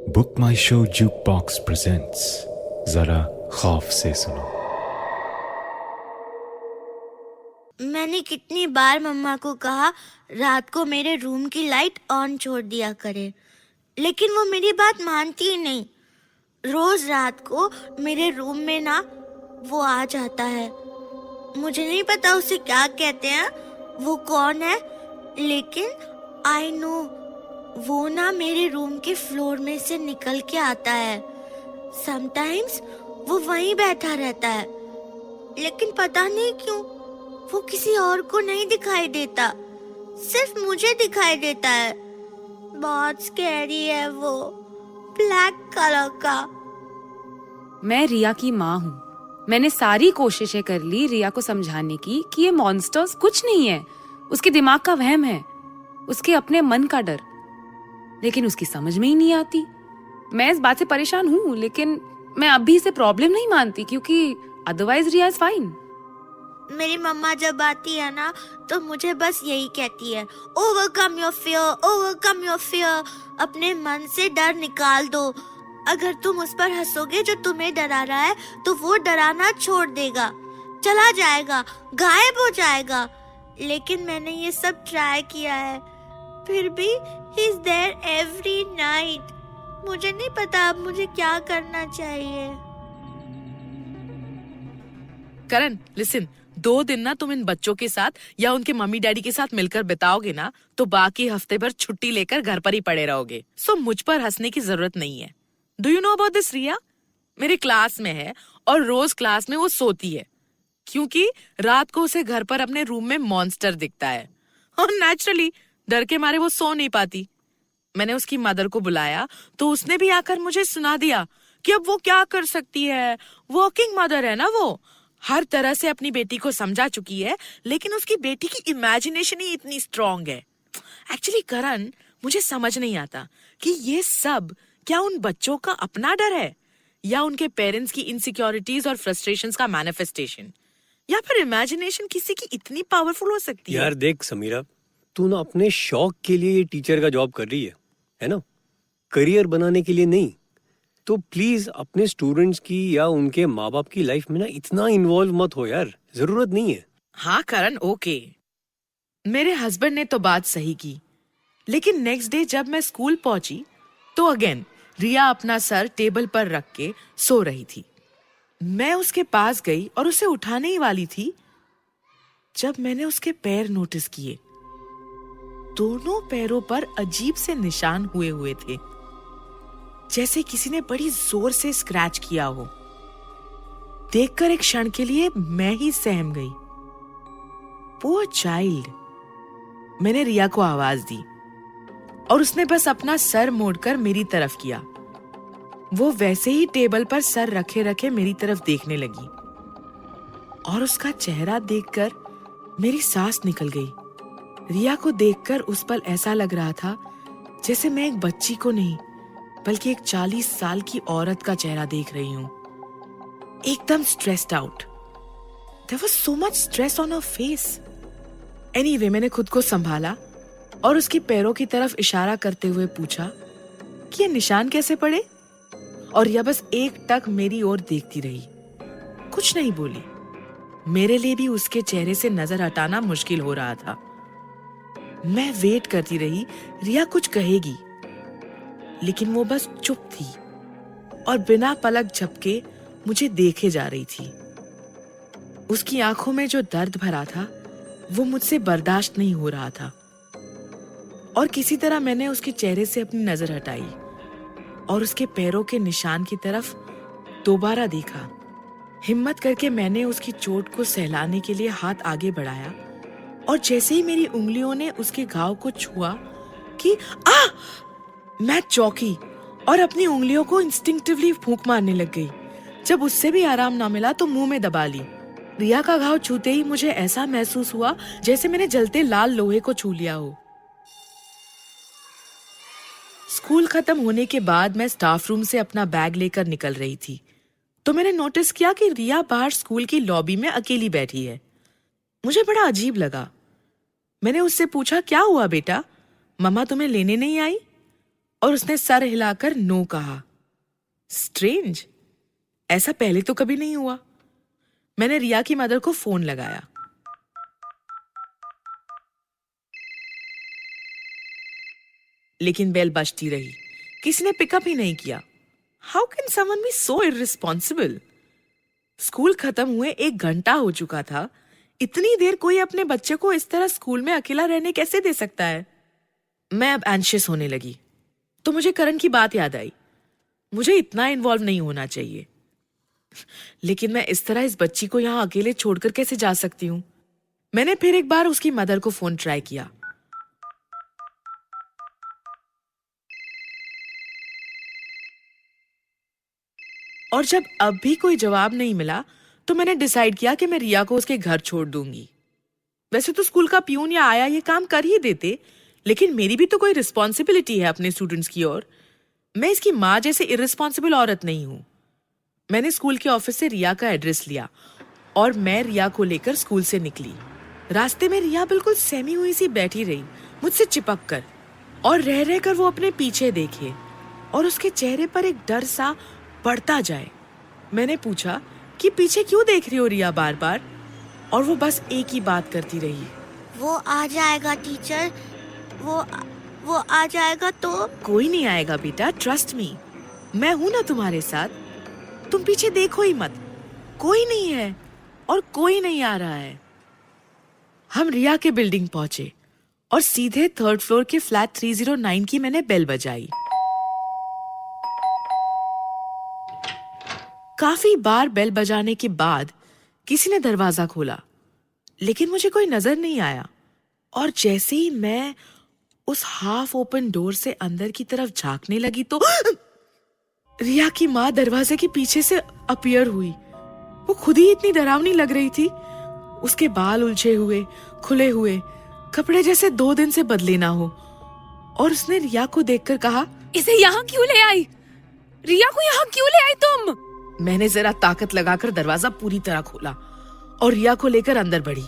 Book माई show जुक box presents. जरा खौफ से सुनो। मैंने कितनी बार मम्मा को कहा रात को मेरे रूम की लाइट ऑन छोड़ दिया करे, लेकिन वो मेरी बात मानती ही नहीं। रोज रात को मेरे रूम में ना वो आ जाता है। मुझे नहीं पता उसे क्या कहते हैं, वो कौन है, लेकिन आई नो वो ना मेरे रूम के फ्लोर में से निकल के आता है। समटाइम्स वो वहीं बैठा रहता है, लेकिन पता नहीं क्यों वो किसी और को नहीं दिखाई देता, सिर्फ मुझे दिखाई देता है। बहुत स्कैरी है वो, ब्लैक कलर का। मैं रिया की माँ हूँ। मैंने सारी कोशिशें कर ली रिया को समझाने की कि ये मॉन्स्टर्स कुछ नहीं है, उसके दिमाग का वहम है, उसके अपने मन का डर, लेकिन उसकी समझ में ही नहीं आती। मैं इस बात से परेशान हूँ, लेकिन मैं अब भी इसे प्रॉब्लम नहीं मानती, क्योंकि अदरवाइज रिया इज फाइन। मेरी मम्मा जब आती है ना तो मुझे बस यही कहती है, overcome your fear, overcome your fear. अपने मन से डर निकाल दो। अगर तुम उस पर हंसोगे जो तुम्हें डरा रहा है तो वो डराना छोड़ देगा, चला जाएगा, गायब हो जाएगा। लेकिन मैंने ये सब ट्राई किया है, फिर भी he is there every night. मुझे नहीं पता अब मुझे क्या करना चाहिए। करण, लिसन, 2 दिन ना तुम इन बच्चों के साथ या उनके मम्मी डैडी के साथ मिलकर बिताओगे ना, तो बाकी हफ्ते भर छुट्टी लेकर घर पर ही पड़े रहोगे। सो मुझ पर हंसने की जरूरत नहीं है। Do you know about this? Riya मेरे क्लास में है और रोज क्लास में वो सोती है, क्योंकि रात को उसे घर पर अपने रूम में मॉन्स्टर दिखता है और नेचुरली डर के मारे वो सो नहीं पाती। मैंने उसकी मदर को बुलाया तो उसने भी आकर मुझे सुना दिया कि अब वो क्या कर सकती है। वर्किंग मदर है ना, वो हर तरह से अपनी बेटी को समझा चुकी है, लेकिन उसकी बेटी की इमेजिनेशन ही इतनी स्ट्रॉन्ग है। एक्चुअली करण, मुझे समझ नहीं आता कि ये सब क्या उन बच्चों का अपना डर है, या उनके पेरेंट्स की इनसिक्योरिटीज और फ्रस्ट्रेशंस का मैनिफेस्टेशन, या फिर इमेजिनेशन किसी की इतनी पावरफुल हो सकती है। यार देख समीरा, तू ना अपने शौक के लिए ये टीचर का जॉब कर रही है ना, करियर बनाने के लिए नहीं। तो प्लीज अपने स्टूडेंट्स की या उनके माँ बाप की लाइफ में ना इतना इन्वॉल्व मत हो यार, जरूरत नहीं है। हाँ करण, ओके, मेरे हस्बैंड ने तो बात सही की, लेकिन नेक्स्ट डे जब मैं स्कूल पहुंची तो अगेन रिया अपना सर टेबल पर रख के सो रही थी। मैं उसके पास गई और उसे उठाने ही वाली थी जब मैंने उसके पैर नोटिस किए। दोनों पैरों पर अजीब से निशान हुए हुए थे, जैसे किसी ने बड़ी जोर से स्क्रैच किया हो। देखकर एक क्षण के लिए मैं ही सहम गई। Poor child. मैंने रिया को आवाज दी और उसने बस अपना सर मोड़कर मेरी तरफ किया। वो वैसे ही टेबल पर सर रखे रखे मेरी तरफ देखने लगी और उसका चेहरा देखकर मेरी सांस निकल गई। रिया को देखकर उस पल ऐसा लग रहा था जैसे मैं एक बच्ची को नहीं, बल्कि एक 40 साल की औरत का चेहरा देख रही हूं, एकदम stressed out. There was so much stress on her face. Anyway, मैंने खुद को संभाला और उसकी पैरों की तरफ इशारा करते हुए पूछा कि ये निशान कैसे पड़े, और यह बस एक टक मेरी ओर देखती रही, कुछ नहीं बोली। मेरे लिए भी उसके चेहरे से नजर हटाना मुश्किल हो रहा था। मैं वेट करती रही, रिया कुछ कहेगी, लेकिन वो बस चुप थी और बिना पलक झपके मुझे देखे जा रही थी। उसकी आंखों में जो दर्द भरा था वो मुझसे बर्दाश्त नहीं हो रहा था, और किसी तरह मैंने उसके चेहरे से अपनी नजर हटाई और उसके पैरों के निशान की तरफ दोबारा देखा। हिम्मत करके मैंने उसकी चोट को सहलाने के लिए हाथ आगे बढ़ाया, और जैसे ही मेरी उंगलियों ने उसके घाव को छुआ कि मैं चौंकी और अपनी उंगलियों को इंस्टिंक्टिवली फूंक मारने लग गई। जब उससे भी आराम ना मिला तो मुंह में दबा ली। रिया का घाव छूते ही मुझे ऐसा महसूस हुआ जैसे मैंने जलते लाल लोहे को छू लिया हो। स्कूल खत्म होने के बाद मैं स्टाफ रूम से अपना बैग लेकर निकल रही थी तो मैंने नोटिस किया कि रिया बाहर स्कूल की लॉबी में अकेली बैठी है। मुझे बड़ा अजीब लगा। मैंने उससे पूछा, क्या हुआ बेटा, मम्मा तुम्हें लेने नहीं आई? और उसने सर हिलाकर नो कहा। स्ट्रेंज, ऐसा पहले तो कभी नहीं हुआ। मैंने रिया की मदर को फोन लगाया। लेकिन बेल बजती रही, किसी ने पिकअप ही नहीं किया। How can someone be so irresponsible? School खत्म हुए 1 घंटा हो चुका था। इतनी देर कोई अपने बच्चे को इस तरह स्कूल में अकेला रहने कैसे दे सकता है? मैं अब एंशियस होने लगी तो मुझे करण की बात याद आई। मुझे इतना इन्वॉल्व नहीं होना चाहिए, लेकिन मैं इस तरह इस बच्ची को यहां अकेले छोड़कर कैसे जा सकती हूँ? मैंने फिर एक बार उसकी मदर को फोन ट्राई किया। और जब अब भी कोई जवाब नहीं मिला तो मैंने डिसाइड किया कि मैं रिया को उसके घर छोड़ दूंगी। वैसे तो स्कूल का प्यून या आया ये काम कर ही देते, लेकिन मेरी भी तो कोई रिस्पॉन्सिबिलिटी है अपने स्टूडेंट्स की ओर। मैं इसकी माँ जैसे इररिस्पॉन्सिबल औरत नहीं हूँ। मैंने स्कूल के ऑफिस से रिया का एड्रेस लिया और मैं रिया को लेकर स्कूल से निकली। रास्ते में रिया बिल्कुल सहमी हुई सी बैठी रही, मुझसे चिपक कर, और रह रह कर वो अपने पीछे देखे और उसके चेहरे पर एक डर सा बढ़ता जाए। मैंने पूछा कि पीछे क्यों देख रही हो रिया बार बार, और वो बस एक ही बात करती रही। वो आ जाएगा टीचर, वो आ जाएगा तो। कोई नहीं आएगा बेटा, ट्रस्ट मी, मैं हूं ना तुम्हारे साथ। तुम पीछे देखो ही मत, कोई नहीं है और कोई नहीं आ रहा है। हम रिया के बिल्डिंग पहुंचे और सीधे 3rd फ्लोर के फ्लैट 309 की मैंने बेल बजाई। काफी बार बेल बजाने के बाद किसी ने दरवाजा खोला, लेकिन मुझे कोई नजर नहीं आया। और जैसे ही मैं उस हाफ ओपन डोर से अंदर की तरफ झांकने लगी तो रिया की माँ दरवाजे के पीछे से अपीयर हुई। वो खुद ही इतनी डरावनी लग रही थी। उसके बाल उलझे हुए, खुले हुए, कपड़े जैसे 2 दिन से बदले ना हो। और उसने रिया को देखकर कहा, इसे यहाँ क्यों ले आई? रिया को यहाँ क्यों ले आई तुम? मैंने जरा ताकत लगाकर दरवाजा पूरी तरह खोला और रिया को लेकर अंदर बढ़ी।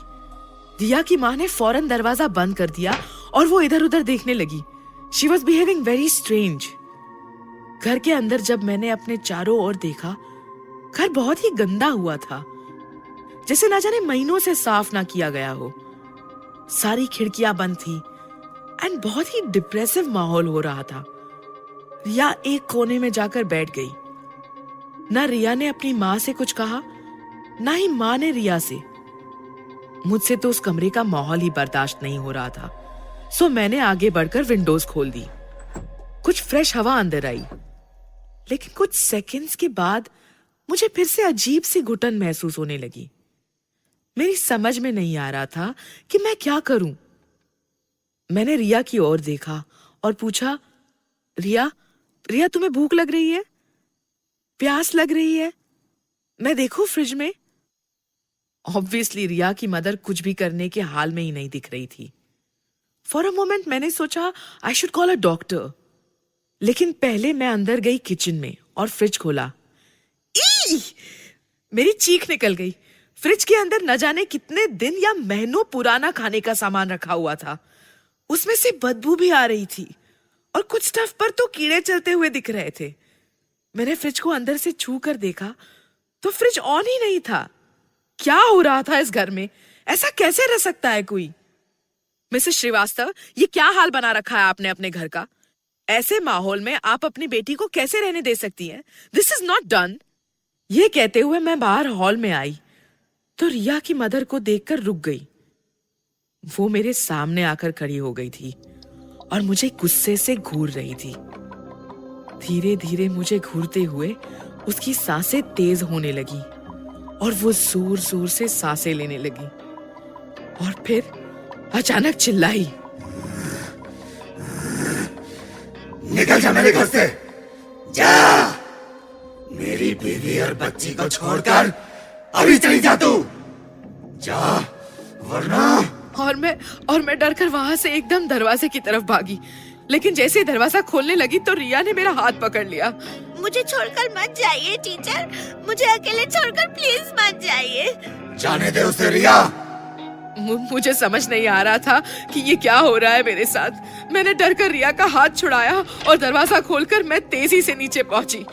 रिया की माँ ने फौरन दरवाजा बंद कर दिया और वो इधर उधर देखने लगी। She was behaving very strange. घर के अंदर जब मैंने अपने चारों ओर देखा, घर बहुत ही गंदा हुआ था, जैसे ना जाने महीनों से साफ ना किया गया हो। सारी खिड़कियां बंद थी एंड बहुत ही डिप्रेसिव माहौल हो रहा था। रिया एक कोने में जाकर बैठ गई। ना रिया ने अपनी माँ से कुछ कहा, ना ही माँ ने रिया से। मुझसे तो उस कमरे का माहौल ही बर्दाश्त नहीं हो रहा था, सो मैंने आगे बढ़कर विंडोज खोल दी। कुछ फ्रेश हवा अंदर आई, लेकिन कुछ सेकंड्स के बाद मुझे फिर से अजीब सी घुटन महसूस होने लगी। मेरी समझ में नहीं आ रहा था कि मैं क्या करूं। मैंने रिया की ओर देखा और पूछा, रिया, रिया तुम्हें भूख लग रही है? प्यास लग रही है? मैं देखूं फ्रिज में? ऑब्वियसली रिया की मदर कुछ भी करने के हाल में ही नहीं दिख रही थी। फॉर अ मोमेंट मैंने सोचा I should call a doctor, लेकिन पहले मैं अंदर गई किचन में और फ्रिज खोला। मेरी चीख निकल गई। फ्रिज के अंदर न जाने कितने दिन या महीनों पुराना खाने का सामान रखा हुआ था। उसमें से बदबू भी आ रही थी और कुछ स्टफ पर तो कीड़े चलते हुए दिख रहे थे। मैंने फ्रिज को अंदर से छू कर देखा तो फ्रिज ऑन ही नहीं था। क्या हो रहा था इस घर में? ऐसा कैसे रह सकता है कोई? मिसेस श्रीवास्तव, ये क्या हाल बना रखा है आपने अपने घर का? ऐसे माहौल में आप अपनी बेटी को कैसे रहने दे सकती हैं? This is not done. ये कहते हुए मैं बाहर हॉल में आई तो रिया की मदर को देखकर रुक गई। वो मेरे सामने आकर खड़ी हो गई थी और मुझे गुस्से से घूर रही थी। धीरे धीरे मुझे घूरते हुए उसकी सांसें तेज होने लगी और वो जोर जोर से सांसें लेने लगी और फिर अचानक चिल्लाई, निकल जा मेरे घर से, जा। मेरी बीवी और बच्ची को छोड़कर अभी चली जा तू, जा, वरना। और मैं डर कर वहां से एकदम दरवाजे की तरफ भागी, लेकिन जैसे ही दरवाजा खोलने लगी तो रिया ने मेरा हाथ पकड़ लिया। मुझे छोड़कर मत जाइए टीचर, मुझे अकेले छोड़कर प्लीज मत जाइए। जाने दे उसे रिया। मुझे समझ नहीं आ रहा था कि ये क्या हो रहा है मेरे साथ। मैंने डर कर रिया का हाथ छुड़ाया और दरवाजा खोलकर मैं तेजी से नीचे पहुंची।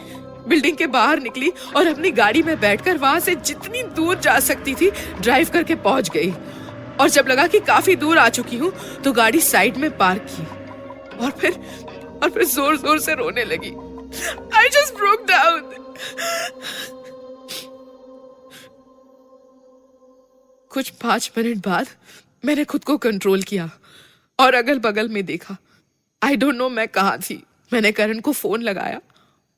बिल्डिंग के बाहर निकली और अपनी गाड़ी में बैठकर वहां से जितनी दूर जा सकती थी ड्राइव करके पहुंच गई। और जब लगा कि काफी दूर आ चुकी हूँ तो गाड़ी साइड में पार्क की और फिर जोर जोर से रोने लगी। I just broke down. कुछ 5 मिनट बाद मैंने खुद को कंट्रोल किया और अगल बगल में देखा। आई डोंट नो मैं कहाँ थी। मैंने करण को फोन लगाया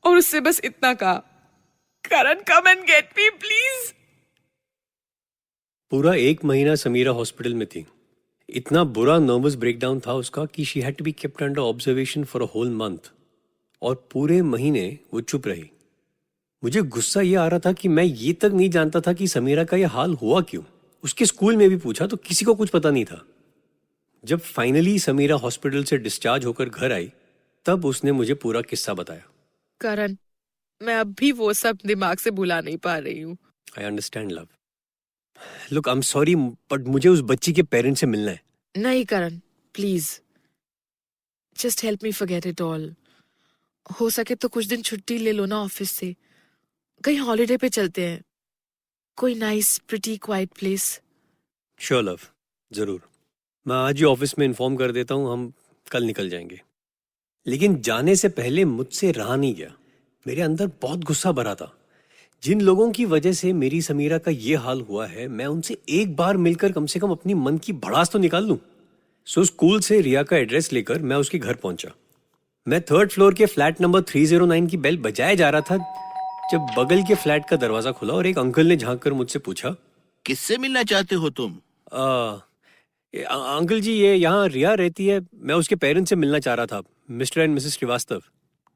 और उससे बस इतना कहा, Karan come and get me please. पूरा 1 महीना समीरा हॉस्पिटल में थी। इतना बुरा नर्वस ब्रेकडाउन था उसका कि she had to be kept under observation for a whole month. और पूरे महीने वो चुप रही। मुझे गुस्सा ये आ रहा था कि मैं ये तक नहीं जानता था कि समीरा का ये हाल हुआ क्यों। उसके स्कूल में भी पूछा तो किसी को कुछ पता नहीं था। जब फाइनली समीरा हॉस्पिटल से डिस्चार्ज होकर घर आई तब उसने मुझे पूरा किस्सा बताया। करण, मैं अब भी वो सब दिमाग से भुला नहीं पा रही हूँ। I understand love. Look, I am sorry but मुझे उस बच्ची के पेरेंट्स से मिलना है। नहीं Karan, please just help me forget it all. हो सके तो कुछ दिन छुट्टी ले लो ना ऑफिस से, कहीं हॉलिडे पे चलते हैं, कोई nice pretty quite place. Sure love, जरूर। मैं आज ही ऑफिस में इन्फॉर्म कर देता हूँ, हम कल निकल जाएंगे। लेकिन जाने से पहले मुझसे रहा नहीं गया। मेरे अंदर बहुत गुस्सा भरा था। जिन लोगों की वजह से मेरी समीरा का ये हाल हुआ है, मैं उनसे एक बार मिलकर कम से कम अपनी मन की भड़ास तो निकाल लूं। सो स्कूल से रिया का एड्रेस लेकर मैं उसके घर पहुंचा। मैं 3rd फ्लोर के फ्लैट नंबर 309 की बेल बजाए जा रहा था जब बगल के फ्लैट का दरवाजा खुला और एक अंकल ने झांक कर मुझसे पूछा, किससे मिलना चाहते हो तुम? अंकल जी, ये यहाँ रिया रहती है, मैं उसके पेरेंट्स से मिलना चाह रहा था, मिस्टर एंड मिसेस श्रीवास्तव।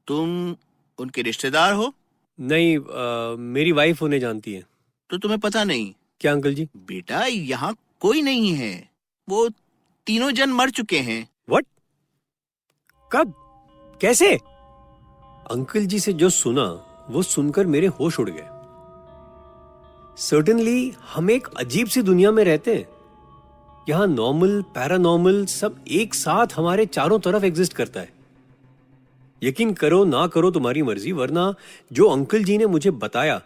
तुम उनके रिश्तेदार हो? नहीं, मेरी वाइफ उन्हें जानती है। तो तुम्हें पता नहीं? क्या अंकल जी? बेटा, यहाँ कोई नहीं है, वो तीनों जन मर चुके हैं। व्हाट? कब? कैसे? अंकल जी से जो सुना वो सुनकर मेरे होश उड़ गए। सर्टेनली हम एक अजीब सी दुनिया में रहते हैं। यहाँ नॉर्मल, पैरानॉर्मल सब एक साथ हमारे चारों तरफ एग्जिस्ट करता है। यकीन करो ना करो तुम्हारी मर्जी, वरना जो अंकल जी ने मुझे बताया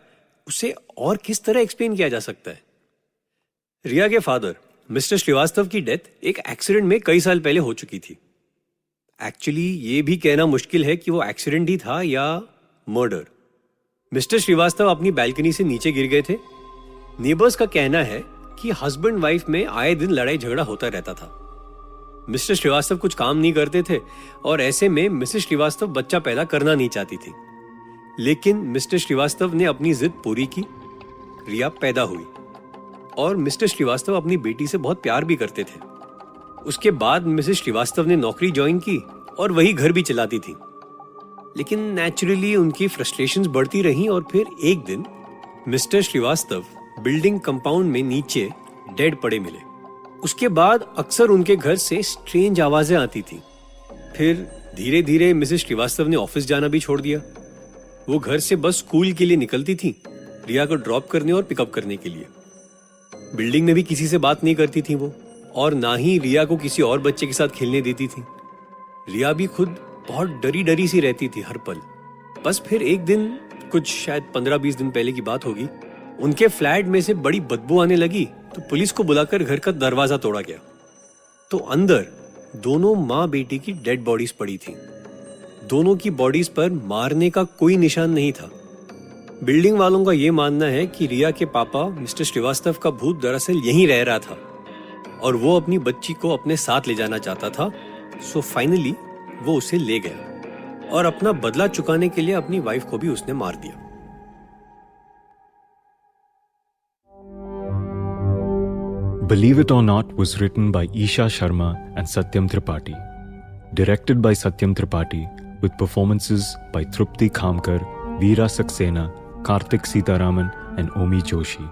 उसे और किस तरह एक्सप्लेन किया जा सकता है। रिया के फादर मिस्टर श्रीवास्तव की डेथ एक एक्सीडेंट में कई साल पहले हो चुकी थी। एक्चुअली ये भी कहना मुश्किल है कि वो एक्सीडेंट ही था या मर्डर। मिस्टर श्रीवास्तव अपनी बैल्कनी से नीचे गिर गए थे। नेबर्स का कहना है कि हस्बैंड वाइफ में आए दिन लड़ाई झगड़ा होता रहता था। मिस्टर श्रीवास्तव कुछ काम नहीं करते थे और ऐसे में मिसेस श्रीवास्तव बच्चा पैदा करना नहीं चाहती थी। लेकिन मिस्टर श्रीवास्तव ने अपनी जिद पूरी की। रिया पैदा हुई और मिस्टर श्रीवास्तव अपनी बेटी से बहुत प्यार भी करते थे। उसके बाद मिसेस श्रीवास्तव ने नौकरी ज्वाइन की और वही घर भी चलाती थी। लेकिन नेचुरली उनकी फ्रस्ट्रेशंस बढ़ती रहीं और फिर एक दिन मिस्टर श्रीवास्तव बिल्डिंग कंपाउंड में नीचे डेड पड़े मिले। उसके बाद अक्सर उनके घर से स्ट्रेंज आवाजें आती थी। फिर धीरे धीरे मिसेस श्रीवास्तव ने ऑफिस जाना भी छोड़ दिया। वो घर से बस स्कूल के लिए निकलती थी, रिया को ड्रॉप करने और पिकअप करने के लिए। बिल्डिंग में भी किसी से बात नहीं करती थी वो, और ना ही रिया को किसी और बच्चे के साथ खेलने देती थी। रिया भी खुद बहुत डरी डरी सी रहती थी हर पल। बस फिर एक दिन, कुछ शायद 15-20 दिन पहले की बात होगी, उनके फ्लैट में से बड़ी बदबू आने लगी तो पुलिस को बुलाकर घर का दरवाजा तोड़ा गया। तो अंदर दोनों माँ बेटी की डेड बॉडीज पड़ी थी। दोनों की बॉडीज पर मारने का कोई निशान नहीं था। बिल्डिंग वालों का यह मानना है कि रिया के पापा मिस्टर श्रीवास्तव का भूत दरअसल यहीं रह रहा था और वो अपनी बच्ची को अपने साथ ले जाना चाहता था। सो फाइनली वो उसे ले गया और अपना बदला चुकाने के लिए अपनी वाइफ को भी उसने मार दिया। Believe It or Not was written by Isha Sharma and Satyam Tripathi. Directed by Satyam Tripathi with performances by Trupti Khamkar, Veera Saxena, Karthik Sitaraman and Omi Joshi.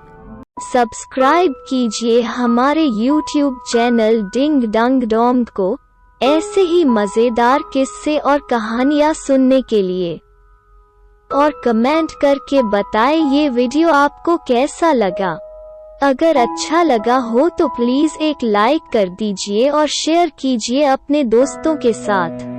Subscribe कीजिए हमारे YouTube चैनल डिंग डंग Dong को ऐसे ही मजेदार किस्से और कहानियाँ सुनने के लिए, और कमेंट करके बताएं ये वीडियो आपको कैसा लगा। अगर अच्छा लगा हो तो प्लीज एक लाइक कर दीजिए और शेयर कीजिए अपने दोस्तों के साथ।